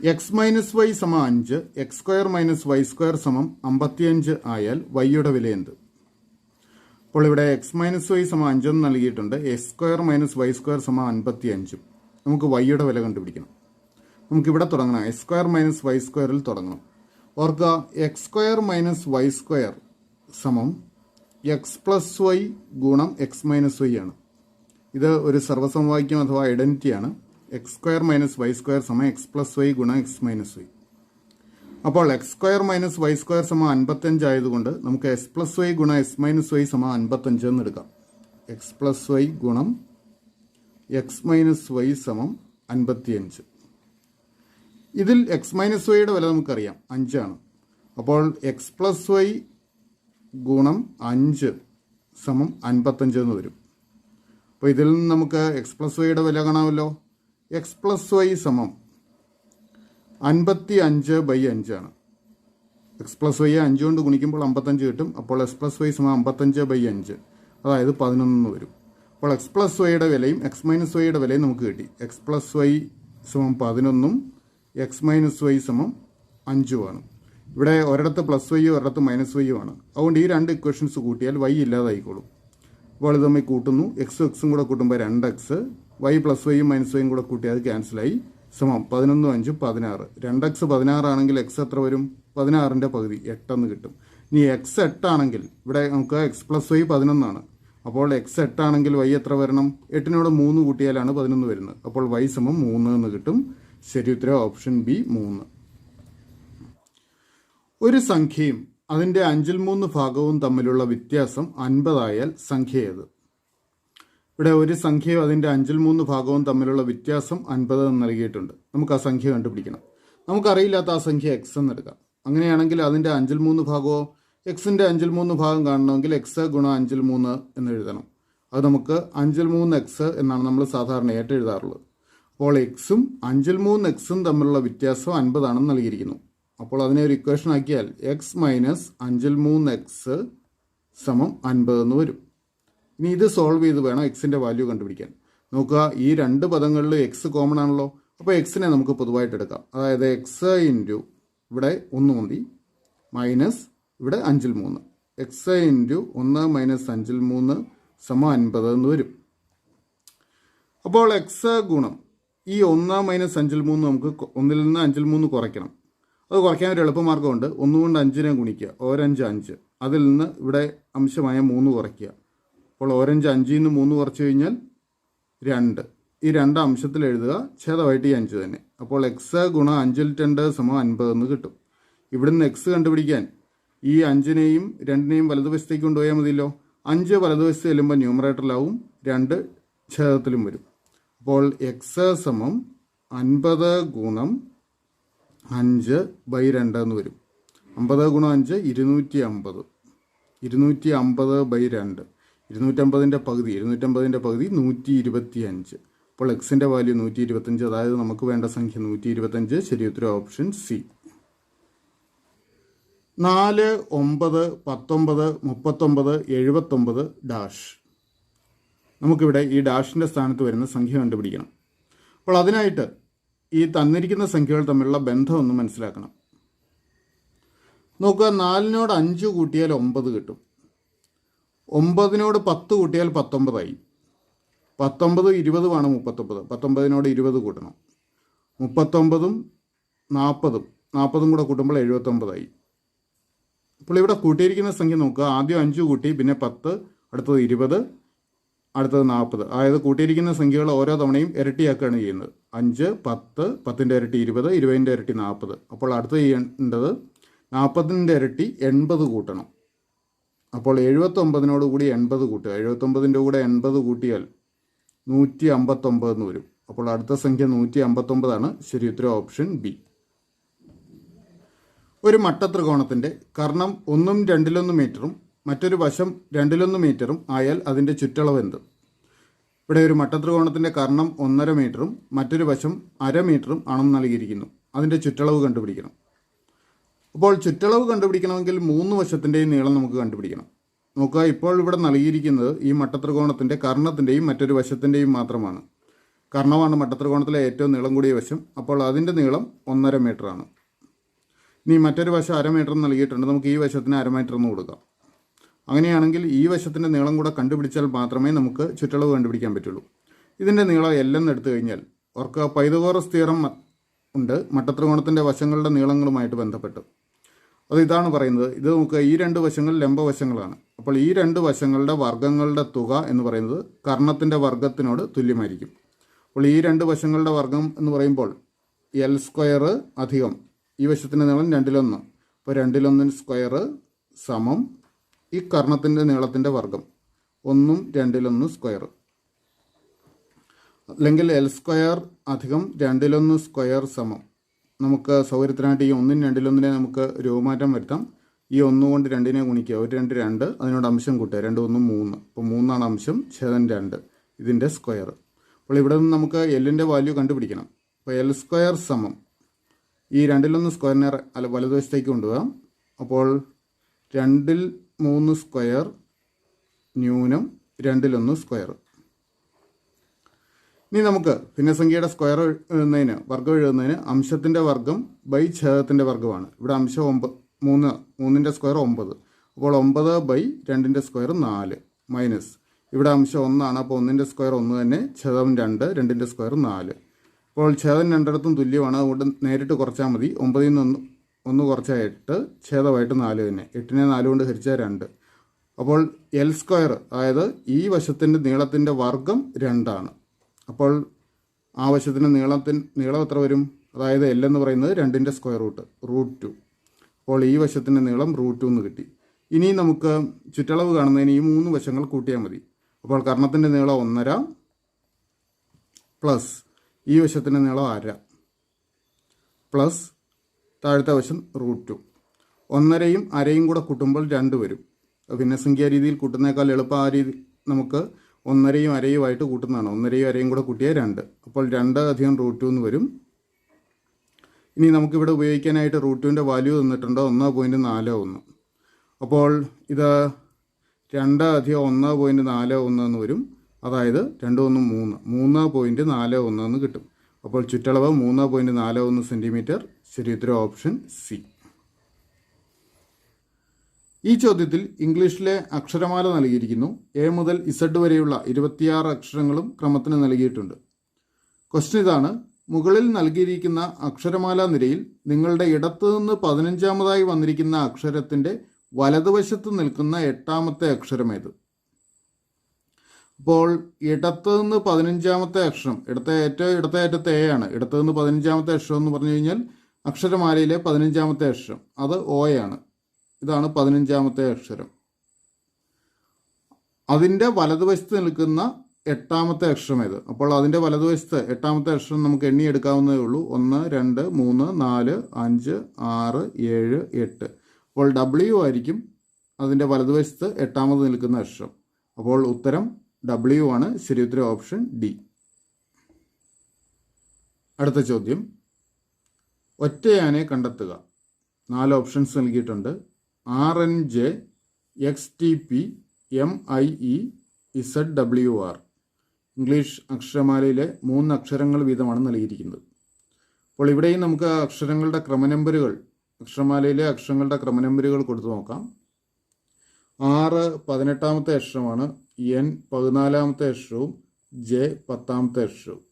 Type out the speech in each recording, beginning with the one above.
X minus Y സമം 5, x square minus Y square സമം 55 ആയാൽ വൈയുടെ വില എന്ത്? അപ്പോൾ ഇവിടെ എക്സ് മൈനസ് വൈ സമം 5 എന്ന് നൽകിയിട്ടുണ്ട്. X square minus Y square സമം 55. നമുക്ക് വൈയുടെ വില കണ്ടുപിടിക്കണം. നമുക്കിവിടെ തുടങ്ങണം. എക്സ് സ്ക്വയർ മൈനസ് വൈ സ്ക്വയറിൽ തുടങ്ങണം. ഓർക്കുക, X square minus Y square സമം എക്സ് പ്ലസ് വൈ ഗുണം എക്സ് മൈനസ് വൈ ആണ്. ഇത് ഒരു സർവ്വസമവാക്യം അഥവാ ഐഡന്റിറ്റിയാണ്. X square minus Y square സമം എക്സ് പ്ലസ് വൈ ഗുണം എക്സ് മൈനസ് വൈ. അപ്പോൾ X square minus Y square സമം 55 ആയതുകൊണ്ട് നമുക്ക് എക്സ് പ്ലസ് വൈ ഗുണം എക്സ് മൈനസ് വൈ സമം 55 എന്ന് എടുക്കാം. എക്സ് പ്ലസ് വൈ ഗുണം എക്സ് മൈനസ് വൈ സമം 55. ഇതിൽ എക്സ് മൈനസ് വൈയുടെ വില നമുക്കറിയാം, 5 ആണ്. അപ്പോൾ എക്സ് പ്ലസ് വൈ ഗുണം 5 സമം 55 എന്ന് വരും. അപ്പോൾ ഇതിൽ നിന്ന് നമുക്ക് എക്സ് പ്ലസ് വൈയുടെ വില കാണാമല്ലോ. എക്സ് പ്ലസ് വൈ സമം 55/5 ആണ്. എക്സ് പ്ലസ് വൈ 5 കൊണ്ട് ഗുണിക്കുമ്പോൾ 55 കിട്ടും. അപ്പോൾ എക്സ് പ്ലസ് വൈ സമം 55/5, അതായത് 11 വരും. അപ്പോൾ എക്സ് പ്ലസ് വൈയുടെ വിലയും എക്സ് മൈനസ് വൈയുടെ വിലയും നമുക്ക് കിട്ടി. എക്സ് പ്ലസ് വൈ സമം 11 എക്സ് മൈനസ് വൈ സമം 5 ആണ്. ഇവിടെ ഒരിടത്ത് പ്ലസ് വൈയും ഒരിടത്ത് മൈനസ് വൈയും ആണ്. അതുകൊണ്ട് ഈ രണ്ട് ഇക്വേഷൻസ് കൂട്ടിയാൽ വൈ ഇല്ലാതായിക്കോളും. അപ്പോൾ ഇത് തമ്മിൽ കൂട്ടുന്നു. എക്സും കൂടെ കൂട്ടുമ്പോൾ 2x, വൈ പ്ലസ് വൈയും മൈനസ് വൈയും കൂടെ കൂട്ടി അത് ക്യാൻസലായി. സമം 11 5 16. 2x 16 ആണെങ്കിൽ എക്സ് എത്ര വരും? 16ന്റെ പകുതി 8 എന്ന് കിട്ടും. ഇനി എക്സ് 8 ആണെങ്കിൽ ഇവിടെ നമുക്ക് എക്സ് പ്ലസ് വൈ 11 ആണ്. അപ്പോൾ എക്സ് 8 ആണെങ്കിൽ വൈ എത്ര വരണം? 8നോട് 3 കൂട്ടിയാലാണ് 11 വരുന്നത്. അപ്പോൾ വൈ സമം 3 എന്ന് കിട്ടും. ശരി ഉത്തരം ഓപ്ഷൻ ബി 3. ഒരു സംഖ്യയും അതിൻ്റെ 5/3 ഭാഗവും തമ്മിലുള്ള വ്യത്യാസം 50 ആയാൽ സംഖ്യ ഏത്? ഇവിടെ ഒരു സംഖ്യയും അതിൻ്റെ 5/3 ഭാഗവും തമ്മിലുള്ള വ്യത്യാസം 50 എന്ന് നൽകിയിട്ടുണ്ട്. നമുക്ക് ആ സംഖ്യ കണ്ടുപിടിക്കണം. നമുക്കറിയില്ലാത്ത ആ സംഖ്യ എക്സ് എന്നെടുക്കാം. അങ്ങനെയാണെങ്കിൽ അതിൻ്റെ 5/3 ഭാഗമോ? എക്സിൻ്റെ 5/3 ഭാഗം കാണണമെങ്കിൽ എക്സ് ഗുണം 5/3 എന്ന് എഴുതണം. അത് നമുക്ക് 5/3 എക്സ് എന്നാണ് നമ്മൾ സാധാരണയായിട്ട് എഴുതാറുള്ളത്. അപ്പോൾ എക്സും 5/3 എക്സും തമ്മിലുള്ള വ്യത്യാസം 50 ആണെന്ന് നൽകിയിരിക്കുന്നു. അപ്പോൾ അതിനെ ഒരു ഇക്വേഷൻ ആക്കിയാൽ എക്സ് മൈനസ് 5/3 എക്സ് സമം 50 എന്ന് വരും. ഇനി ഇത് സോൾവ് ചെയ്ത് വേണം എക്സിൻ്റെ വാല്യൂ കണ്ടുപിടിക്കാൻ. നോക്കുക, ഈ രണ്ട് പദങ്ങളിലും എക്സ് കോമൺ ആണല്ലോ. അപ്പോൾ എക്സിനെ നമുക്ക് പൊതുവായിട്ട് എടുക്കാം. അതായത് എക്സ് ഇൻറ്റു ഇവിടെ 1 മതി മൈനസ് ഇവിടെ 5/3. എക്സ് ഇൻറ്റു 1 മൈനസ് 5/3 സമം 50 എന്ന് വരും. അപ്പോൾ എക്സ് ഗുണം ഈ 1 മൈനസ് 5/3 നമുക്ക് 1ൽ നിന്ന് 5/3 കുറയ്ക്കണം. അത് കുറയ്ക്കാൻ ഒരു എളുപ്പമാർഗ്ഗമുണ്ട്. 1 കൊണ്ട് 5നെ ഗുണിക്കുക, 5 5. അതിൽ നിന്ന് ഇവിടെ അംശമായ 3 കുറയ്ക്കുക. അപ്പോൾ 5 5ൽ നിന്ന് 3 കുറച്ച് കഴിഞ്ഞാൽ 2. ഈ 2 അംശത്തിൽ എഴുതുക, ഛേദമായിട്ട് ഈ 5 തന്നെ. അപ്പോൾ എക്സ് ഗുണം 5ൽ 2 സമം 50 എന്ന് കിട്ടും. ഇവിടുന്ന് എക്സ് കണ്ടുപിടിക്കാൻ ഈ 5നെയും 2നെയും വലതുവശത്തേക്ക് കൊണ്ടുപോയാൽ മതിയല്ലോ. 5 വലതുവശത്ത് ചെല്ലുമ്പോൾ ന്യൂമറേറ്ററിലാവും, 2 ഛേദത്തിലും വരും. അപ്പോൾ എക്സ് സമം 50 ഗുണം 5/2 എന്ന് വരും. 50 ഗുണം 5 250. 250/2. 250ന്റെ പകുതി 125. അപ്പോൾ എക്സിൻ്റെ വാല്യൂ 125, അതായത് നമുക്ക് വേണ്ട സംഖ്യ 125. ശരി ഉത്തരം ഓപ്ഷൻ സി. 4 9 19 39 79 ഡാഷ്. നമുക്കിവിടെ ഈ ഡാഷിൻ്റെ സ്ഥാനത്ത് വരുന്ന സംഖ്യ കണ്ടുപിടിക്കണം. അപ്പോൾ അതിനായിട്ട് ഈ തന്നിരിക്കുന്ന സംഖ്യകൾ തമ്മിലുള്ള ബന്ധം ഒന്ന് മനസ്സിലാക്കണം. നോക്കുക, 4നോട് 5 കൂട്ടിയാൽ 9 കിട്ടും. 9നോട് 10 കൂട്ടിയാൽ 19 ആയി. 19 20 ആണ് 39. 19നോട് 20 കൂട്ടണം. 39 40 40 കൂടെ കൂട്ടുമ്പോൾ 79 ആയി. അപ്പോൾ ഇവിടെ കൂട്ടിയിരിക്കുന്ന സംഖ്യ നോക്കുക. ആദ്യം 5 കൂട്ടി, പിന്നെ 10, അടുത്തത് 20, അടുത്തത് 40. അതായത് കൂട്ടിയിരിക്കുന്ന സംഖ്യകൾ ഓരോ തവണയും ഇരട്ടിയാക്കുകയാണ് ചെയ്യുന്നത്. 5 10, 10ന്റെ ഇരട്ടി 20, 20ന്റെ ഇരട്ടി 40. അപ്പോൾ അടുത്ത് ചെയ്യേണ്ടത് 40ന്റെ ഇരട്ടി 80 കൂട്ടണം. അപ്പോൾ 79നോട് കൂടി 80 കൂട്ടുക. 79ന്റെ കൂടെ 80 കൂട്ടിയാൽ 159 എന്ന് വരും. അപ്പോൾ അടുത്ത സംഖ്യ 159 ആണ്. ശരി ഉത്തരം ഓപ്ഷൻ ബി. ഒരു മട്ടത്രികോണത്തിൻ്റെ കർണം 1 2 മീറ്ററും മറ്റൊരു വശം 2 മീറ്ററും ആയാൽ അതിൻ്റെ ചുറ്റളവ് എന്ത്? ഇവിടെ ഒരു മട്ടത്രികോണത്തിൻ്റെ കർണം 1.5 മീറ്ററും മറ്റൊരു വശം 1/2 മീറ്ററും ആണെന്ന് നൽകിയിരിക്കുന്നു. അതിൻ്റെ ചുറ്റളവ് കണ്ടുപിടിക്കണം. അപ്പോൾ ചുറ്റളവ് കണ്ടുപിടിക്കണമെങ്കിൽ 3 വശത്തിൻ്റെയും നീളം നമുക്ക് കണ്ടുപിടിക്കണം. നോക്കുക, ഇപ്പോൾ ഇവിടെ നൽകിയിരിക്കുന്നത് ഈ മട്ടത്രികോണത്തിൻ്റെ കർണത്തിൻ്റെയും മറ്റൊരു വശത്തിൻ്റെയും മാത്രമാണ്. കർണമാണ് മട്ടത്രികോണത്തിലെ ഏറ്റവും നീളം കൂടിയ വശം. അപ്പോൾ അതിൻ്റെ നീളം 1.5 മീറ്ററാണ്. ഇനി മറ്റൊരു വശം 1/2 മീറ്റർ നൽകിയിട്ടുണ്ട്. നമുക്ക് ഈ വശത്തിന് 1/2 മീറ്റർ എന്ന് കൊടുക്കാം. അങ്ങനെയാണെങ്കിൽ ഈ വശത്തിൻ്റെ നീളം കൂടെ കണ്ടുപിടിച്ചാൽ മാത്രമേ നമുക്ക് ചുറ്റളവ് കണ്ടുപിടിക്കാൻ പറ്റുള്ളൂ. ഇതിൻ്റെ നീളം L എന്ന് എടുത്തു കഴിഞ്ഞാൽ ഓർക്ക് പൈതഗോറസ് തിയറം ഉണ്ട് മട്ടത്രികോണത്തിൻ്റെ വശങ്ങളുടെ നീളങ്ങളുമായിട്ട് ബന്ധപ്പെട്ട്. അത് ഇതാണ് പറയുന്നത്. ഇത് നമുക്ക് ഈ 2 വശങ്ങൾ ലംബവശങ്ങളാണ്. അപ്പോൾ ഈ 2 വശങ്ങളുടെ വർഗ്ഗങ്ങളുടെ തുക എന്ന് പറയുന്നത് കർണത്തിൻ്റെ വർഗ്ഗത്തിനോട് തുല്യമായിരിക്കും. അപ്പോൾ ഈ 2 വശങ്ങളുടെ വർഗ്ഗം എന്ന് പറയുമ്പോൾ L² അധികം ഈ വശത്തിൻ്റെ നീളം 2/1. അപ്പോൾ 2/1 സ്ക്വയർ സമം ഈ കർണത്തിൻ്റെ നീളത്തിൻ്റെ വർഗ്ഗം 1 2/1 സ്ക്വയർ, അല്ലെങ്കിൽ L² അധികം 2/1 സ്ക്വയർ സമം. നമുക്ക് സൗകര്യത്തിനായിട്ട് ഈ 1 2/1 നമുക്ക് രൂപമാറ്റം വരുത്താം. ഈ 1 കൊണ്ട് 2നെ ഗുണിക്കുക, 1 2 2, അതിനോട് അംശം കൂട്ടുക, 2 1 3. അപ്പോൾ 3 അംശം ഛേദം 2 ഇതിൻ്റെ സ്ക്വയർ. അപ്പോൾ ഇവിടെ നിന്ന് നമുക്ക് Lൻ്റെ വാല്യൂ കണ്ടുപിടിക്കണം. അപ്പോൾ L² സമം ഈ 2/1 സ്ക്വയറിനെ വലതുവശത്തേക്ക് കൊണ്ടുപോകാം. അപ്പോൾ 2/3 സ്ക്വയർ ന്യൂനം 2/1 സ്ക്വയർ. ഇനി നമുക്ക് ഭിന്നസംഖ്യയുടെ സ്ക്വയർ എഴുതുന്നതിന്, വർഗ്ഗം എഴുതുന്നതിന് അംശത്തിൻ്റെ വർഗ്ഗം ബൈ ഛേദത്തിൻ്റെ വർഗ്ഗമാണ്. ഇവിടെ അംശം 3, 3ൻ്റെ സ്ക്വയർ 9. അപ്പോൾ 9/2ൻ്റെ സ്ക്വയർ 4 മൈനസ് ഇവിടെ അംശം 1 അപ്പോൾ 1ൻ്റെ സ്ക്വയർ 1 തന്നെ, ഛേദം 2, 2ൻ്റെ സ്ക്വയർ 4. അപ്പോൾ ഛേദം രണ്ടിടത്തും തുല്യമാണ്, അതുകൊണ്ട് നേരിട്ട് കുറച്ചാൽ മതി. 9ൽ നിന്ന് 1 കുറച്ചാൽ 8, ഛേദമായിട്ട് 4 തന്നെ. 8നെ 4 കൊണ്ട് ഹരിച്ചാൽ 2. അപ്പോൾ L², അതായത് ഈ വശത്തിൻ്റെ നീളത്തിൻ്റെ വർഗ്ഗം 2 ആണ്. അപ്പോൾ ആ വശത്തിൻ്റെ നീളം എത്ര വരും? അതായത് L എന്ന് പറയുന്നത് 2ൻ്റെ സ്ക്വയർ റൂട്ട് √2. അപ്പോൾ ഈ വശത്തിൻ്റെ നീളം √2 എന്ന് കിട്ടി. ഇനി നമുക്ക് ചുറ്റളവ് കാണുന്നതിന് ഈ 3 വശങ്ങൾ കൂട്ടിയാൽ മതി. അപ്പോൾ കർണത്തിൻ്റെ നീളം 1.5 പ്ലസ് ഈ വശത്തിൻ്റെ നീളം 1/2 പ്ലസ് താഴത്തെ വശം √2. 1.5യും 1/2യും കൂടെ കൂട്ടുമ്പോൾ 2 വരും. ഭിന്നസംഖ്യാ രീതിയിൽ കൂട്ടുന്നേക്കാൾ എളുപ്പം ആ രീതി നമുക്ക് 1.5യും 1/2യുമായിട്ട് കൂട്ടുന്നതാണ്. 1.5യും 1/2യും കൂടെ കൂട്ടിയാൽ 2. അപ്പോൾ 2 അധികം √2 എന്ന് വരും. ഇനി നമുക്കിവിടെ ഉപയോഗിക്കാനായിട്ട് √2ൻ്റെ വാല്യൂ തന്നിട്ടുണ്ട് 1.41. അപ്പോൾ ഇത് 2 അധികം 1.41 എന്ന് വരും. അതായത് 2 1 3 3.41 എന്ന് കിട്ടും. അപ്പോൾ ചുറ്റളവ് 3.41 സെൻറ്റിമീറ്റർ. ശരി ഉത്തരം ഓപ്ഷൻ സി. ഈ ചോദ്യത്തിൽ ഇംഗ്ലീഷിലെ അക്ഷരമാല നൽകിയിരിക്കുന്നു. A മുതൽ Z വരെയുള്ള 26 അക്ഷരങ്ങളും ക്രമത്തിന് നൽകിയിട്ടുണ്ട്. ക്വസ്റ്റ്യൻ ഇതാണ്: മുകളിൽ നൽകിയിരിക്കുന്ന അക്ഷരമാല നിരയിൽ നിങ്ങളുടെ ഇടത്തു നിന്ന് 15ാമതായി വന്നിരിക്കുന്ന അക്ഷരത്തിൻ്റെ വലതുവശത്ത് നിൽക്കുന്ന 8ാമത്തെ അക്ഷരമേത്? അപ്പോൾ ഇടത്തു നിന്ന് 15ാമത്തെ അക്ഷരം, ഇടത്തെ അറ്റത്തെ A ആണ്. ഇടത്തു നിന്ന് 15ാമത്തെ അക്ഷരം എന്ന് പറഞ്ഞു കഴിഞ്ഞാൽ അക്ഷരമാലയിലെ 15ാമത്തെ അക്ഷരം, അത് O ആണ്. ഇതാണ് 15ാമത്തെ അക്ഷരം. അതിൻ്റെ വലതുവശത്ത് നിൽക്കുന്ന 8ാമത്തെ അക്ഷരം ഏത്? അപ്പോൾ അതിൻ്റെ വലതുവശത്ത് 8ാമത്തെ അക്ഷരം നമുക്ക് എണ്ണിയെടുക്കാവുന്നതേ ഉള്ളൂ. 1 2 3 4 5 6 7 8. അപ്പോൾ W ആയിരിക്കും അതിൻ്റെ വലതുവശത്ത് 8ാമത് നിൽക്കുന്ന അക്ഷരം. അപ്പോൾ ഉത്തരം W ആണ്. ശരി ഉത്തരം ഓപ്ഷൻ ഡി. അടുത്ത ചോദ്യം: ഒറ്റയാനെ കണ്ടെത്തുക. 4 ഓപ്ഷൻസ് നൽകിയിട്ടുണ്ട്. RNJ XTP MIE ZWR. English അക്ഷരമാലയിലെ 3 അക്ഷരങ്ങൾ വീതമാണ് നൽകിയിരിക്കുന്നത്. അപ്പോൾ ഇവിടെയും നമുക്ക് അക്ഷരങ്ങളുടെ ക്രമനമ്പറുകൾ, അക്ഷരമാലയിലെ അക്ഷരങ്ങളുടെ ക്രമനമ്പറുകൾ കൊടുത്തു നോക്കാം. R 18ാമത്തെ അക്ഷരമാണ്, N 14ാമത്തെ അക്ഷരവും J 10ാമത്തെ അക്ഷരവും.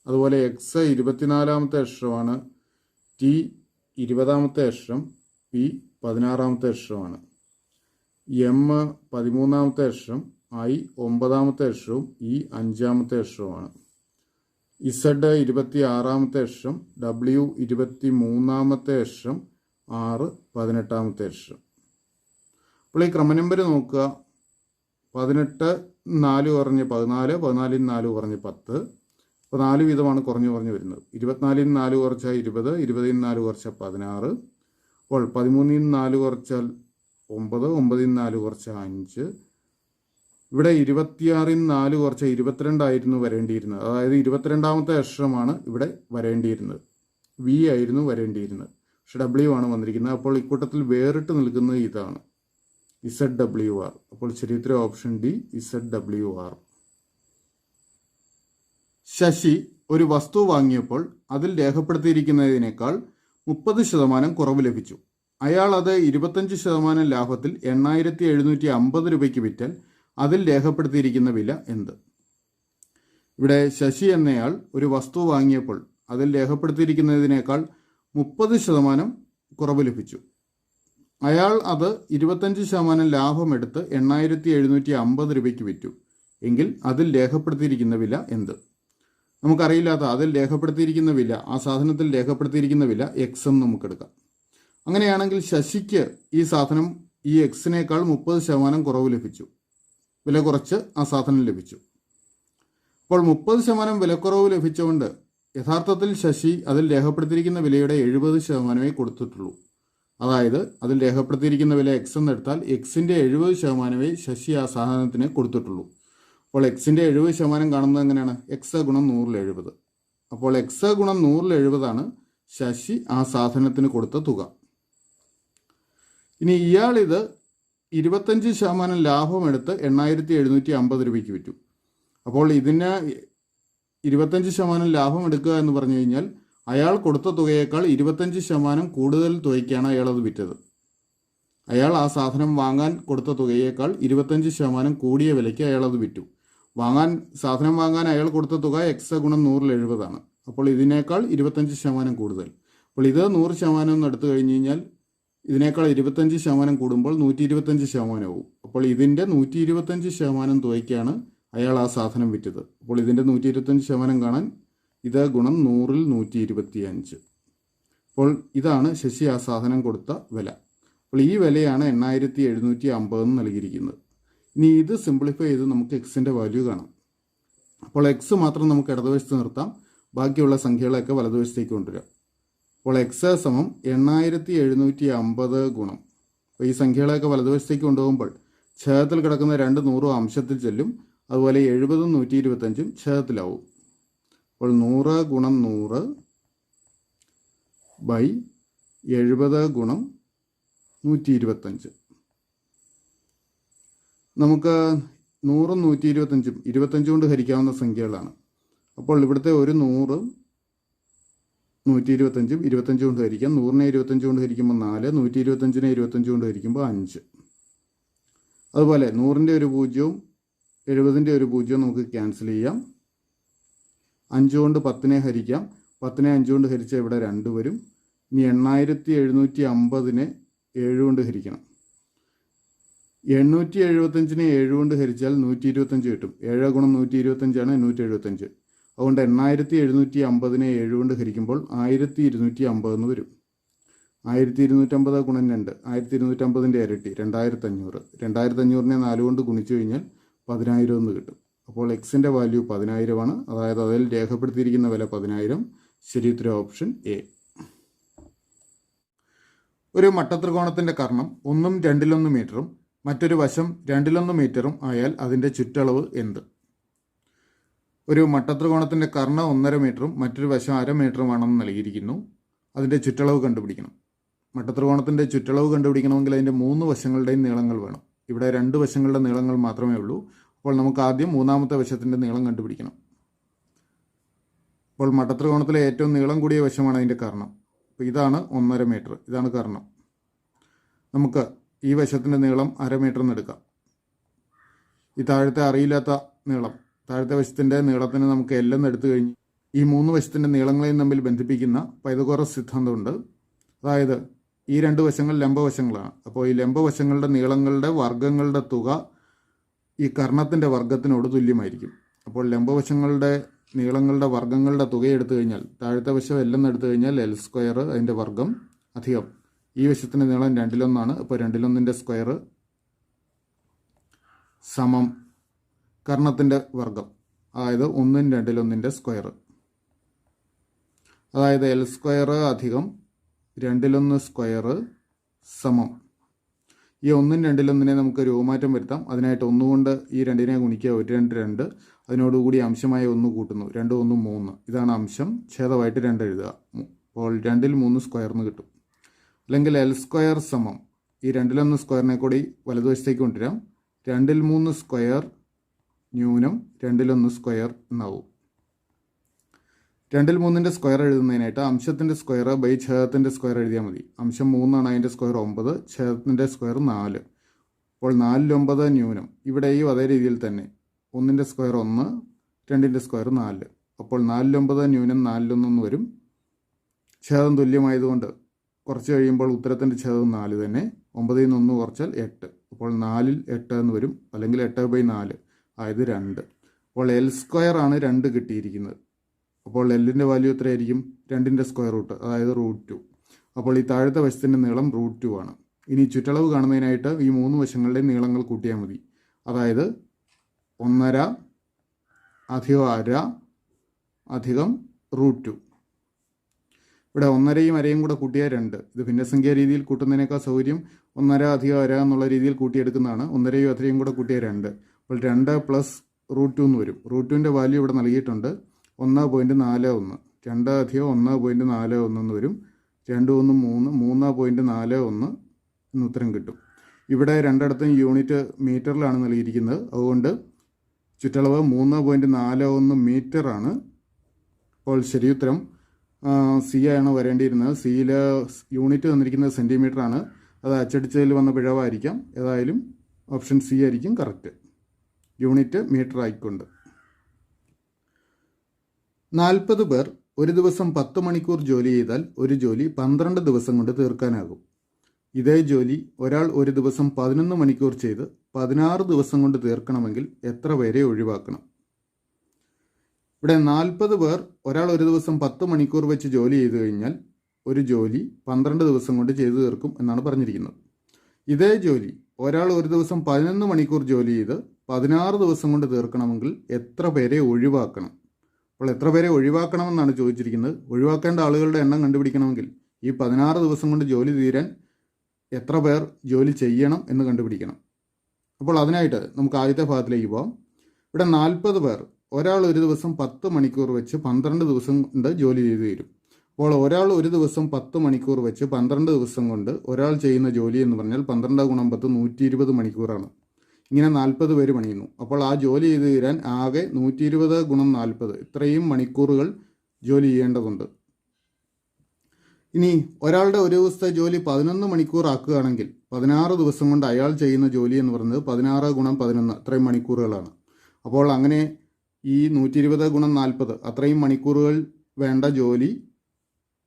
അതുപോലെ X 24ാമത്തെ അക്ഷരമാണ്, T 20ാമത്തെ അക്ഷരം, P 16ാമത്തെ അക്ഷരമാണ്, M 13ാമത്തെ അക്ഷരം, I 9ാമത്തെ അക്ഷരവും E 5ാമത്തെ അക്ഷരവുമാണ്. Z 26ാമത്തെ അക്ഷരം, W 23ാമത്തെ അക്ഷരം, R 18ാമത്തെ അക്ഷരം. അപ്പോൾ ഈ ക്രമനമ്പർ നോക്കുക. 18 4 കുറഞ്ഞ് 14, 14 4 കുറഞ്ഞ് 10. അപ്പോൾ 4 വീതമാണ് കുറഞ്ഞു വരുന്നത്. 24 4 കുറച്ചാൽ 20, 20 4 കുറച്ചാൽ 16. അപ്പോൾ 13 4 കുറച്ചാൽ 9, 9 4 കുറച്ചാൽ 5. ഇവിടെ 26 4 കുറച്ചാൽ 22 ആയിരുന്നു വരേണ്ടിയിരുന്നത്. അതായത് 22ാമത്തെ അക്ഷരമാണ് ഇവിടെ വരേണ്ടിയിരുന്നത്. V ആയിരുന്നു വരേണ്ടിയിരുന്നത്. പക്ഷെ W ആണ് വന്നിരിക്കുന്നത്. അപ്പോൾ ഇക്കൂട്ടത്തിൽ വേറിട്ട് നിൽക്കുന്നത് ഇതാണ്, ZWR. അപ്പോൾ ശരി ഉത്തരം ഓപ്ഷൻ ഡി, ZWR. ശശി ഒരു വസ്തു വാങ്ങിയപ്പോൾ അതിൽ രേഖപ്പെടുത്തിയിരിക്കുന്നതിനേക്കാൾ 30% കുറവ് ലഭിച്ചു. അയാൾ അത് 25% ലാഭത്തിൽ 8750 രൂപയ്ക്ക് വിറ്റാൽ അതിൽ രേഖപ്പെടുത്തിയിരിക്കുന്ന വില എന്ത്? ഇവിടെ ശശി എന്നയാൾ ഒരു വസ്തു വാങ്ങിയപ്പോൾ അതിൽ രേഖപ്പെടുത്തിയിരിക്കുന്നതിനേക്കാൾ 30% കുറവ് ലഭിച്ചു. അയാൾ അത് 25% ലാഭമെടുത്ത് 8750 രൂപയ്ക്ക് വിറ്റു എങ്കിൽ അതിൽ രേഖപ്പെടുത്തിയിരിക്കുന്ന വില എന്ത്? നമുക്കറിയില്ലാത്ത അതിൽ രേഖപ്പെടുത്തിയിരിക്കുന്ന വില, ആ സാധനത്തിൽ രേഖപ്പെടുത്തിയിരിക്കുന്ന വില എക്സ് എന്ന് നമുക്കെടുക്കാം. അങ്ങനെയാണെങ്കിൽ ശശിക്ക് ഈ സാധനം ഈ എക്സിനേക്കാൾ 30% കുറവ് ലഭിച്ചു, വില കുറച്ച് ആ സാധനം ലഭിച്ചു. അപ്പോൾ 30% വിലക്കുറവ് ലഭിച്ചുകൊണ്ട് യഥാർത്ഥത്തിൽ ശശി അതിൽ രേഖപ്പെടുത്തിയിരിക്കുന്ന വിലയുടെ 70% കൊടുത്തിട്ടുള്ളൂ. അതായത് അതിൽ രേഖപ്പെടുത്തിയിരിക്കുന്ന വില എക്സ് എന്നെടുത്താൽ എക്സിൻ്റെ 70% ശശി ആ സാധനത്തിന് കൊടുത്തിട്ടുള്ളൂ. അപ്പോൾ എക്സിൻ്റെ 70% കാണുന്നത് എങ്ങനെയാണ്? എക്സ് ഗുണം 100/70. അപ്പോൾ എക്സ് ഗുണം 100/70 ശശി ആ സാധനത്തിന് കൊടുത്ത തുക. ഇനി ഇയാളിത് 25% ലാഭമെടുത്ത് 8750 രൂപയ്ക്ക് വിറ്റു. അപ്പോൾ ഇതിന് 25% ലാഭം എടുക്കുക എന്ന് പറഞ്ഞു കഴിഞ്ഞാൽ അയാൾ കൊടുത്ത തുകയേക്കാൾ 25% കൂടുതൽ തുകയ്ക്കാണ് അയാൾ അത് വിറ്റത്. അയാൾ ആ സാധനം വാങ്ങാൻ കൊടുത്ത തുകയേക്കാൾ 25% കൂടിയ വിലയ്ക്ക് അയാൾ അത് വിറ്റു. സാധനം വാങ്ങാൻ അയാൾ കൊടുത്ത തുക എക്സ് ഗുണം 100/70. അപ്പോൾ ഇതിനേക്കാൾ 25% കൂടുതൽ. അപ്പോൾ ഇത് 100% എന്ന് എടുത്തു കഴിഞ്ഞ് കഴിഞ്ഞാൽ ഇതിനേക്കാൾ 25% കൂടുമ്പോൾ 125% ആവും. അപ്പോൾ ഇതിൻ്റെ 125% തുകയ്ക്കാണ് അയാൾ ആ സാധനം വിറ്റത്. അപ്പോൾ ഇതിൻ്റെ 125% കാണാൻ ഇത് ഗുണം 100ൽ 125. അപ്പോൾ ഇതാണ് ശശി ആ സാധനം കൊടുത്ത വില. അപ്പോൾ ഈ വിലയാണ് 8750 നൽകിയിരിക്കുന്നത്. ഇനി ഇത് സിംപ്ലിഫൈ ചെയ്ത് നമുക്ക് എക്സിൻ്റെ വാല്യൂ കാണാം. അപ്പോൾ എക്സ് മാത്രം നമുക്ക് ഇടതുവശത്ത് നിർത്താം, ബാക്കിയുള്ള സംഖ്യകളൊക്കെ വലതുവശത്തേക്ക് കൊണ്ടുവരാം. അപ്പോൾ എക്സ് സമം 8750 ഗുണം, അപ്പോൾ ഈ സംഖ്യകളൊക്കെ വലതുവശത്തേക്ക് കൊണ്ടുപോകുമ്പോൾ ഛേദത്തിൽ കിടക്കുന്ന 2 100 അംശത്തിൽ ചെല്ലും. അതുപോലെ 70ഉം 125ഉം ഛേദത്തിലാവും. അപ്പോൾ 100 ഗുണം 100 ബൈ 70 ഗുണം 125. നമുക്ക് 100ഉം 125ഉം 25 കൊണ്ട് ഹരിക്കാവുന്ന സംഖ്യകളാണ്. അപ്പോൾ ഇവിടുത്തെ ഒരു 100ഉം 125ഉം 25 കൊണ്ട് ഹരിക്കാം. 100നെ 25 കൊണ്ട് ഹരിക്കുമ്പോൾ 4, 125നെ 25 കൊണ്ട് ഹരിക്കുമ്പോൾ 5. അതുപോലെ 100ൻ്റെ ഒരു 0ഉം 70ൻ്റെ ഒരു 0 നമുക്ക് ക്യാൻസൽ ചെയ്യാം. 5 കൊണ്ട് 10നെ ഹരിക്കാം. 10നെ 5 കൊണ്ട് ഹരിച്ചാൽ ഇവിടെ 2 വരും. ഇനി 8750നെ 7 കൊണ്ട് ഹരിക്കണം. 875നെ 7 കൊണ്ട് ഹരിച്ചാൽ 125 കിട്ടും. 7 ഗുണം 125 875. അതുകൊണ്ട് 8750നെ 7 കൊണ്ട് ഹരിക്കുമ്പോൾ 1250 എന്ന് വരും. 1250 ഗുണം 2, 1250ൻ്റെ ഇരട്ടി 2500. 2500നെ 4 കൊണ്ട് ഗുണിച്ചു കഴിഞ്ഞാൽ 10,000 എന്ന് കിട്ടും. അപ്പോൾ എക്സിൻ്റെ വാല്യൂ 10,000 അതായത് അതിൽ രേഖപ്പെടുത്തിയിരിക്കുന്ന വില 10,000. ശരി ഉത്തരം ഓപ്ഷൻ എ. ഒരു മട്ടത്രികോണത്തിൻ്റെ കർണം 1 2 മീറ്ററും മറ്റൊരു വശം 2 മീറ്ററും ആയാൽ അതിൻ്റെ ചുറ്റളവ് എന്ത്? ഒരു മട്ടത്രികോണത്തിൻ്റെ കർണം 1.5 മീറ്ററും മറ്റൊരു വശം 1/2 മീറ്ററുമാണെന്ന് നൽകിയിരിക്കുന്നു. അതിൻ്റെ ചുറ്റളവ് കണ്ടുപിടിക്കണം. മട്ടത്രികോണത്തിൻ്റെ ചുറ്റളവ് കണ്ടുപിടിക്കണമെങ്കിൽ അതിൻ്റെ 3 വശങ്ങളുടെയും നീളങ്ങൾ വേണം. ഇവിടെ 2 വശങ്ങളുടെ നീളങ്ങൾ മാത്രമേ ഉള്ളൂ. അപ്പോൾ നമുക്ക് ആദ്യം 3ാമത്തെ വശത്തിൻ്റെ നീളം കണ്ടുപിടിക്കണം. അപ്പോൾ മട്ടത്രികോണത്തിലെ ഏറ്റവും നീളം കൂടിയ വശമാണ് അതിൻ്റെ കർണം. അപ്പോൾ ഇതാണ് 1.5 മീറ്റർ, ഇതാണ് കർണം. നമുക്ക് ഈ വശത്തിൻ്റെ നീളം 1/2 മീറ്റർ എന്ന് എടുക്കാം. ഈ താഴത്തെ അറിയില്ലാത്ത നീളം, താഴത്തെ വശത്തിൻ്റെ നീളത്തിന് നമുക്ക് L എന്ന് എടുത്തു കഴിഞ്ഞ് ഈ 3 വശത്തിൻ്റെ നീളങ്ങളെയും തമ്മിൽ ബന്ധിപ്പിക്കുന്ന പൈതഗോറസ് സിദ്ധാന്തമുണ്ട്. അതായത് ഈ 2 വശങ്ങൾ ലംബവശങ്ങളാണ്. അപ്പോൾ ഈ ലംബവശങ്ങളുടെ നീളങ്ങളുടെ വർഗ്ഗങ്ങളുടെ തുക ഈ കർണത്തിൻ്റെ വർഗ്ഗത്തിനോട് തുല്യമായിരിക്കും. അപ്പോൾ ലംബവശങ്ങളുടെ നീളങ്ങളുടെ വർഗ്ഗങ്ങളുടെ തുക എടുത്തു കഴിഞ്ഞാൽ താഴത്തെ വശം L എന്ന് എടുത്തു കഴിഞ്ഞാൽ L² അതിൻ്റെ വർഗ്ഗം അധികം ഈ വശത്തിൻ്റെ നീളം 2/1. അപ്പോൾ 2/1ൻ്റെ സ്ക്വയർ സമം കർണത്തിൻ്റെ വർഗ്ഗം, അതായത് 1 2/1ൻ്റെ സ്ക്വയർ, അതായത് L² അധികം 2/1 സ്ക്വയർ സമം ഈ 1 2/1നെ നമുക്ക് രൂപമാറ്റം വരുത്താം. അതിനായിട്ട് 1 കൊണ്ട് ഈ 2നെ ഗുണിക്കുക, 1 2 2, അതിനോടുകൂടി അംശമായ 1 കൂട്ടുന്നു, 2 1 3, ഇതാണ് അംശം. ഛേദമായിട്ട് 2 എഴുതുക. അപ്പോൾ 2ൽ 3 സ്ക്വയർ എന്ന് കിട്ടും. അല്ലെങ്കിൽ L² സമം ഈ 2/1 സ്ക്വയറിനെ കൂടി വലതുവശത്തേക്ക് കൊണ്ടുവരാം. 2ൽ 3 സ്ക്വയർ ന്യൂനം 2/1 സ്ക്വയർ എന്നാവും. 2/3 സ്ക്വയർ എഴുതുന്നതിനായിട്ട് അംശത്തിൻ്റെ സ്ക്വയർ ബൈ ഛേദത്തിൻ്റെ സ്ക്വയർ എഴുതിയാൽ മതി. അംശം 3 അതിൻ്റെ സ്ക്വയർ 9, ഛേദത്തിൻ്റെ സ്ക്വയർ 4. അപ്പോൾ 4/9 ന്യൂനം. ഇവിടെയും അതേ രീതിയിൽ തന്നെ 1ൻ്റെ സ്ക്വയർ 1, 2ൻ്റെ സ്ക്വയർ 4. അപ്പോൾ 4/9 ന്യൂനം 4/1 വരും. ഛേദം തുല്യമായതുകൊണ്ട് കുറച്ച് കഴിയുമ്പോൾ ഉത്തരത്തിൻ്റെ ഛേദം 4 തന്നെ. 9ൽ നിന്ന് 1 കുറച്ചാൽ 8. അപ്പോൾ 4ൽ 8 എന്ന് വരും, അല്ലെങ്കിൽ 8/4 ആയത് 2. അപ്പോൾ എൽ സ്ക്വയർ ആണ് 2 കിട്ടിയിരിക്കുന്നത്. അപ്പോൾ എല്ലിൻ്റെ വാല്യൂ എത്രയായിരിക്കും? 2ൻ്റെ സ്ക്വയർ റൂട്ട്, അതായത് √2. അപ്പോൾ ഈ താഴത്തെ വശത്തിൻ്റെ നീളം √2 ആണ്. ഇനി ചുറ്റളവ് കാണുന്നതിനായിട്ട് ഈ 3 വശങ്ങളുടെയും നീളങ്ങൾ കൂട്ടിയാൽ മതി. അതായത് 1.5 അധികം 1/2 അധികം √2. ഇവിടെ 1.5യും 1/2യും കൂടെ കൂട്ടിയാൽ 2. ഇത് ഭിന്നസംഖ്യാ രീതിയിൽ കൂട്ടുന്നതിനേക്കാൾ സൗകര്യം 1.5 അധികം 1/2 എന്നുള്ള രീതിയിൽ കൂട്ടിയെടുക്കുന്നതാണ്. 1.5യും 1/2യും കൂടെ കൂട്ടിയാൽ 2. അപ്പോൾ 2 പ്ലസ് √2 എന്ന് വരും. √2ൻ്റെ വാല്യൂ ഇവിടെ നൽകിയിട്ടുണ്ട്, 1.41. 2 അധികം 1.41 എന്ന് വരും. 2 1 3, 3.41 എന്ന് ഉത്തരം കിട്ടും. ഇവിടെ രണ്ടിടത്തും യൂണിറ്റ് മീറ്ററിലാണ് നൽകിയിരിക്കുന്നത്. അതുകൊണ്ട് ചുറ്റളവ് 3.41 മീറ്ററാണ്. അപ്പോൾ ശരിയുത്തരം സി ആണ് വരേണ്ടിയിരുന്നത്. സിയിൽ യൂണിറ്റ് തന്നിരിക്കുന്നത് സെൻറ്റിമീറ്റർ ആണ്. അത് അച്ചടിച്ചതിൽ വന്ന പിഴവായിരിക്കാം. ഏതായാലും ഓപ്ഷൻ സി ആയിരിക്കും കറക്റ്റ്, യൂണിറ്റ് മീറ്റർ ആയിക്കൊണ്ട്. 40 പേർ ഒരു ദിവസം 10 മണിക്കൂർ ജോലി ചെയ്താൽ ഒരു ജോലി 12 ദിവസം കൊണ്ട് തീർക്കാനാകും. ഇതേ ജോലി ഒരാൾ ഒരു ദിവസം 11 മണിക്കൂർ ചെയ്ത് 16 ദിവസം കൊണ്ട് തീർക്കണമെങ്കിൽ എത്ര പേരെ ഒഴിവാക്കണം? ഇവിടെ 40 പേർ ഒരാൾ ഒരു ദിവസം 10 മണിക്കൂർ വെച്ച് ജോലി ചെയ്തു കഴിഞ്ഞാൽ ഒരു ജോലി 12 ദിവസം കൊണ്ട് ചെയ്തു തീർക്കും എന്നാണ് പറഞ്ഞിരിക്കുന്നത്. ഇതേ ജോലി ഒരാൾ ഒരു ദിവസം 11 മണിക്കൂർ ജോലി ചെയ്ത് 16 ദിവസം കൊണ്ട് തീർക്കണമെങ്കിൽ എത്ര പേരെ ഒഴിവാക്കണം? അപ്പോൾ എത്ര പേരെ ഒഴിവാക്കണമെന്നാണ് ചോദിച്ചിരിക്കുന്നത്. ഒഴിവാക്കേണ്ട ആളുകളുടെ എണ്ണം കണ്ടുപിടിക്കണമെങ്കിൽ ഈ 16 ദിവസം കൊണ്ട് ജോലി തീരാൻ എത്ര പേർ ജോലി ചെയ്യണം എന്ന് കണ്ടുപിടിക്കണം. അപ്പോൾ അതിനായിട്ട് നമുക്ക് ആദ്യത്തെ ഭാഗത്തിലേക്ക് പോകാം. ഇവിടെ 40 പേർ ഒരാൾ ഒരു ദിവസം 10 മണിക്കൂർ വെച്ച് 12 ദിവസം കൊണ്ട് ജോലി ചെയ്തു തീരും. അപ്പോൾ ഒരാൾ ഒരു ദിവസം 10 മണിക്കൂർ വെച്ച് 12 ദിവസം കൊണ്ട് ഒരാൾ ചെയ്യുന്ന ജോലി എന്ന് പറഞ്ഞാൽ 12 × 10 120 മണിക്കൂറാണ്. ഇങ്ങനെ 40 പേര് പണിയുന്നു. അപ്പോൾ ആ ജോലി ചെയ്ത് തീരാൻ ആകെ 120 × 40 ഇത്രയും മണിക്കൂറുകൾ ജോലി ചെയ്യേണ്ടതുണ്ട്. ഇനി ഒരാളുടെ ഒരു ദിവസത്തെ ജോലി 11 മണിക്കൂർ ആക്കുകയാണെങ്കിൽ 16 ദിവസം കൊണ്ട് അയാൾ ചെയ്യുന്ന ജോലി എന്ന് പറയുന്നത് 16 × 11 അത്രയും മണിക്കൂറുകളാണ്. അപ്പോൾ അങ്ങനെ ഈ 120 × 40 അത്രയും മണിക്കൂറുകൾ വേണ്ട ജോലി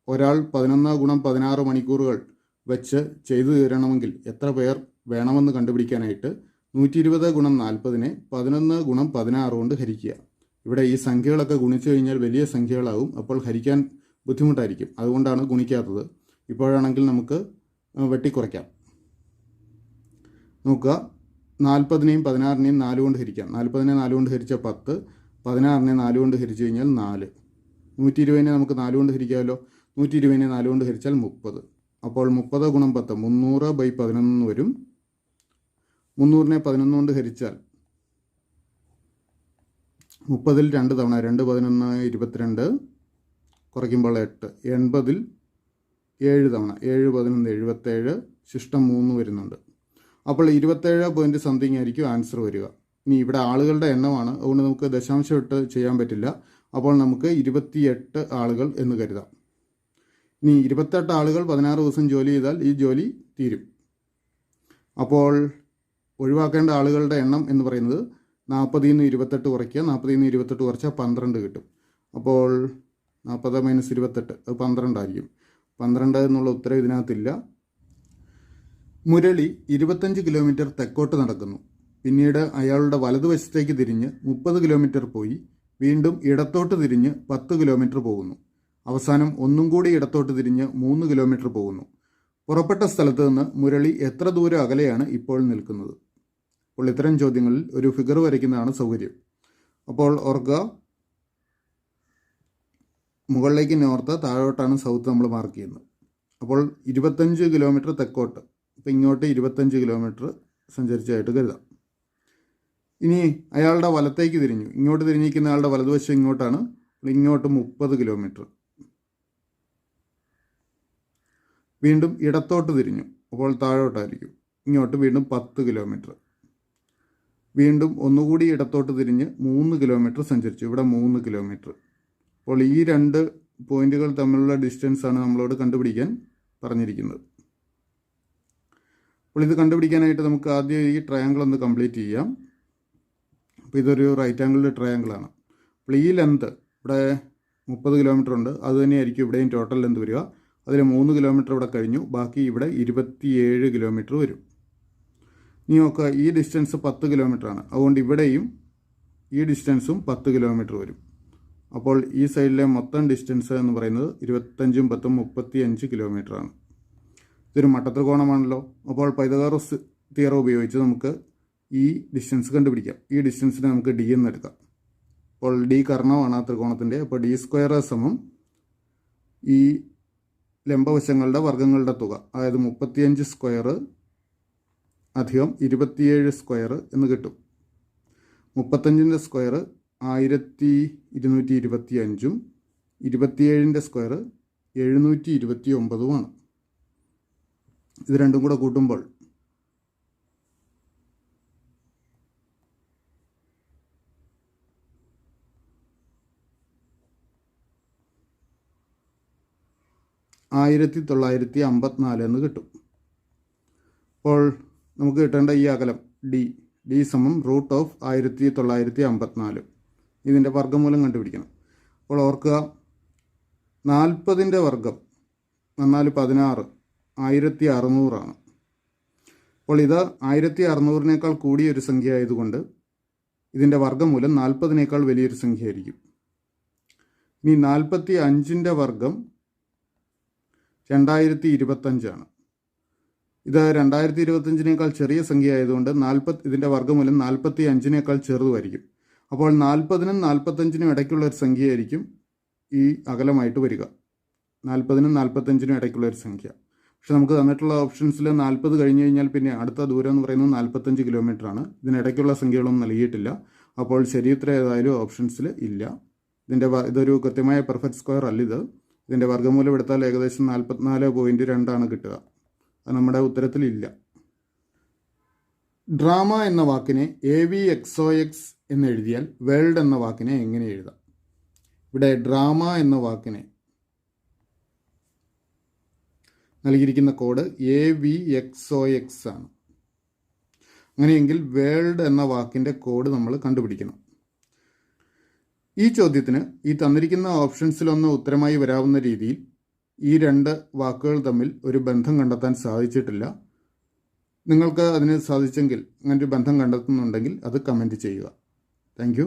ഒരാൾ 11 × 16 മണിക്കൂറുകൾ വെച്ച് ചെയ്തു തീരണമെങ്കിൽ എത്ര പേർ വേണമെന്ന് കണ്ടുപിടിക്കാനായിട്ട് 120 × 40നെ 11 × 16 കൊണ്ട് ഹരിക്കുക. ഇവിടെ ഈ സംഖ്യകളൊക്കെ ഗുണിച്ചു കഴിഞ്ഞാൽ വലിയ സംഖ്യകളാവും. അപ്പോൾ ഹരിക്കാൻ ബുദ്ധിമുട്ടായിരിക്കും. അതുകൊണ്ടാണ് ഗുണിക്കാത്തത്. ഇപ്പോഴാണെങ്കിൽ നമുക്ക് വെട്ടിക്കുറയ്ക്കാം. നോക്കുക, 40നെയും 16നെയും 4 കൊണ്ട് ഹരിക്കാം. 40നെ 4 കൊണ്ട് ഹരിച്ചാൽ 10, 16നെ 4 കൊണ്ട് ഹരിച്ചു കഴിഞ്ഞാൽ 4. 120നെ നമുക്ക് 4 കൊണ്ട് ഹരിക്കാമല്ലോ. 120നെ 4 കൊണ്ട് ഹരിച്ചാൽ 30. അപ്പോൾ 30 × 10 300/11 വരും. 300നെ 11 കൊണ്ട് ഹരിച്ചാൽ 30ൽ 2 തവണ 2 11 22 കുറയ്ക്കുമ്പോൾ 8. 80ൽ 7 തവണ 7 11 77 ശിഷ്ടം 3 വരുന്നുണ്ട്. അപ്പോൾ 27 പോയിൻറ്റ് സംതിങ് ആയിരിക്കും ആൻസർ വരിക. ഇനി ഇവിടെ ആളുകളുടെ എണ്ണമാണ്, അതുകൊണ്ട് നമുക്ക് ദശാംശം ഇട്ട് ചെയ്യാൻ പറ്റില്ല. അപ്പോൾ നമുക്ക് 28 ആളുകൾ എന്ന് കരുതാം. ഇനി 28 ആളുകൾ 16 ദിവസം ജോലി ചെയ്താൽ ഈ ജോലി തീരും. അപ്പോൾ ഒഴിവാക്കേണ്ട ആളുകളുടെ എണ്ണം എന്ന് പറയുന്നത് 40ൽ നിന്ന് 28 കുറയ്ക്കുക. 40ൽ നിന്ന് 28 കുറച്ചാൽ 12 കിട്ടും. അപ്പോൾ 40 - 28 അത് 12 ആയിരിക്കും. 12 എന്നുള്ള ഉത്തരം ഇതിനകത്തില്ല. മുരളി 25 കിലോമീറ്റർ തെക്കോട്ട് നടക്കുന്നു. പിന്നീട് അയാളുടെ വലതുവശത്തേക്ക് തിരിഞ്ഞ് 30 കിലോമീറ്റർ പോയി വീണ്ടും ഇടത്തോട്ട് തിരിഞ്ഞ് 10 കിലോമീറ്റർ പോകുന്നു. അവസാനം ഒന്നും കൂടി ഇടത്തോട്ട് തിരിഞ്ഞ് 3 കിലോമീറ്റർ പോകുന്നു. പുറപ്പെട്ട സ്ഥലത്ത് നിന്ന് മുരളി എത്ര ദൂരം അകലെയാണ് ഇപ്പോൾ നിൽക്കുന്നത്? അപ്പോൾ ഇത്തരം ചോദ്യങ്ങളിൽ ഒരു ഫിഗർ വരയ്ക്കുന്നതാണ് സൗകര്യം. അപ്പോൾ ഓർക്കുക, മുകളിലേക്ക് നോർത്ത്, താഴോട്ടാണ് സൗത്ത് നമ്മൾ മാർക്ക് ചെയ്യുന്നത്. അപ്പോൾ 25 കിലോമീറ്റർ തെക്കോട്ട്, അപ്പോൾ ഇങ്ങോട്ട് 25 കിലോമീറ്റർ സഞ്ചരിച്ചായിട്ട് കരുതാം. ഇനി അയാളുടെ വലത്തേക്ക് തിരിഞ്ഞു. ഇങ്ങോട്ട് തിരിഞ്ഞിരിക്കുന്ന ആളുടെ വലതുവശം ഇങ്ങോട്ടാണ്. ഇങ്ങോട്ട് 30 കിലോമീറ്റർ. വീണ്ടും ഇടത്തോട്ട് തിരിഞ്ഞു, അപ്പോൾ താഴോട്ടായിരിക്കും. ഇങ്ങോട്ട് വീണ്ടും 10 കിലോമീറ്റർ. വീണ്ടും ഒന്നുകൂടി ഇടത്തോട്ട് തിരിഞ്ഞ് 3 കിലോമീറ്റർ സഞ്ചരിച്ചു. ഇവിടെ 3 കിലോമീറ്റർ. അപ്പോൾ ഈ രണ്ട് പോയിന്റുകൾ തമ്മിലുള്ള ഡിസ്റ്റൻസാണ് നമ്മളോട് കണ്ടുപിടിക്കാൻ പറഞ്ഞിരിക്കുന്നത്. അപ്പോൾ ഇത് കണ്ടുപിടിക്കാനായിട്ട് നമുക്ക് ആദ്യം ഈ ട്രയാങ്കിൾ ഒന്ന് കംപ്ലീറ്റ് ചെയ്യാം. അപ്പോൾ ഇതൊരു റൈറ്റ് ആംഗിൾ ട്രയാങ്കിളാണ്. അപ്പോൾ ഈ ലെന്ത് ഇവിടെ 30 കിലോമീറ്റർ ഉണ്ട്. അത് തന്നെയായിരിക്കും ഇവിടെയും ടോട്ടൽ ലെന്ത് വരിക. അതിൽ 3 കിലോമീറ്റർ ഇവിടെ കഴിഞ്ഞു, ബാക്കി ഇവിടെ 27 കിലോമീറ്റർ വരും. ഇനി നോക്കുക, ഈ ഡിസ്റ്റൻസ് 10 കിലോമീറ്റർ ആണ്. അതുകൊണ്ട് ഇവിടെയും ഈ ഡിസ്റ്റൻസും 10 കിലോമീറ്റർ വരും. അപ്പോൾ ഈ സൈഡിലെ മൊത്തം ഡിസ്റ്റൻസ് എന്ന് പറയുന്നത് 25ഉം 10ഉം 35 കിലോമീറ്റർ ആണ്. ഇതൊരു മട്ടത്രികോണമാണല്ലോ. അപ്പോൾ പൈതഗോറസ് തിയറം ഉപയോഗിച്ച് നമുക്ക് ഈ ഡിസ്റ്റൻസ് കണ്ടുപിടിക്കാം. ഈ ഡിസ്റ്റൻസിനെ നമുക്ക് ഡി എന്ന് എടുക്കാം. അപ്പോൾ ഡി കർണമാണ് ആ ത്രികോണത്തിൻ്റെ. അപ്പോൾ ഡി സ്ക്വയർ സമം ഈ ലംബവശങ്ങളുടെ വർഗ്ഗങ്ങളുടെ തുക, അതായത് 35 സ്ക്വയർ അധികം 27 സ്ക്വയർ എന്ന് കിട്ടും. 35ൻ്റെ സ്ക്വയർ 1225ഉം 27ൻ്റെ സ്ക്വയർ 729ഉമാണ്. ഇത് രണ്ടും കൂടെ കൂട്ടുമ്പോൾ 1954 എന്ന് കിട്ടും. അപ്പോൾ നമുക്ക് കിട്ടേണ്ട ഈ അകലം ഡി സമം √1954. ഇതിൻ്റെ വർഗ്ഗമൂലം കണ്ടുപിടിക്കണം. അപ്പോൾ ഓർക്കുക, 40ൻ്റെ വർഗ്ഗം 16 1600 ആണ്. അപ്പോൾ ഇത് 1600-നേക്കാൾ കൂടിയൊരു സംഖ്യ ആയതുകൊണ്ട് ഇതിൻ്റെ വർഗ്ഗമൂലം 40-നേക്കാൾ വലിയൊരു സംഖ്യ ആയിരിക്കും. ഇനി 45ൻ്റെ വർഗ്ഗം 2025 ആണ്. ഇത് 2025-നേക്കാൾ ചെറിയ സംഖ്യ ആയതുകൊണ്ട് ഇതിൻ്റെ വർഗ്ഗമൂലം 45-നേക്കാൾ ചെറുതുമായിരിക്കും. അപ്പോൾ 40നും 45നും ഇടയ്ക്കുള്ള ഒരു സംഖ്യയായിരിക്കും ഈ അകലമായിട്ട് വരിക. 40നും 45നും ഇടയ്ക്കുള്ള ഒരു സംഖ്യ. പക്ഷെ നമുക്ക് തന്നിട്ടുള്ള ഓപ്ഷൻസിൽ 40 കഴിഞ്ഞ് കഴിഞ്ഞാൽ പിന്നെ അടുത്ത ദൂരം എന്ന് പറയുന്നത് 45 കിലോമീറ്റർ ആണ്. ഇതിനിടയ്ക്കുള്ള സംഖ്യകളൊന്നും നൽകിയിട്ടില്ല. അപ്പോൾ ശരിയുത്തരം ഏതായാലും ഓപ്ഷൻസിൽ ഇല്ല. ഇതൊരു കൃത്യമായ പെർഫെക്റ്റ് സ്ക്വയർ അല്ല ഇത്. ഇതിൻ്റെ വർഗ്ഗമൂലം എടുത്താൽ ഏകദേശം 44.2 കിട്ടുക. അത് നമ്മുടെ ഉത്തരത്തിലില്ല. ഡ്രാമ എന്ന വാക്കിനെ AVXOX എന്ന് എഴുതിയാൽ വേൾഡ് എന്ന വാക്കിനെ എങ്ങനെ എഴുതാം? ഇവിടെ ഡ്രാമ എന്ന വാക്കിനെ നൽകിയിരിക്കുന്ന കോഡ് AVXOX ആണ്. അങ്ങനെയെങ്കിൽ വേൾഡ് എന്ന വാക്കിൻ്റെ കോഡ് നമ്മൾ കണ്ടുപിടിക്കണം. ഈ ചോദ്യത്തിന് ഈ തന്നിരിക്കുന്ന ഓപ്ഷൻസിലൊന്ന് ഉത്തരമായി വരാവുന്ന രീതിയിൽ ഈ രണ്ട് വാക്കുകൾ തമ്മിൽ ഒരു ബന്ധം കണ്ടെത്താൻ സാധിച്ചിട്ടില്ല. നിങ്ങൾക്ക് അതിന് സാധിച്ചെങ്കിൽ, അങ്ങനെ ഒരു ബന്ധം കണ്ടെത്തുന്നുണ്ടെങ്കിൽ അത് കമൻറ്റ് ചെയ്യുക. Thank you.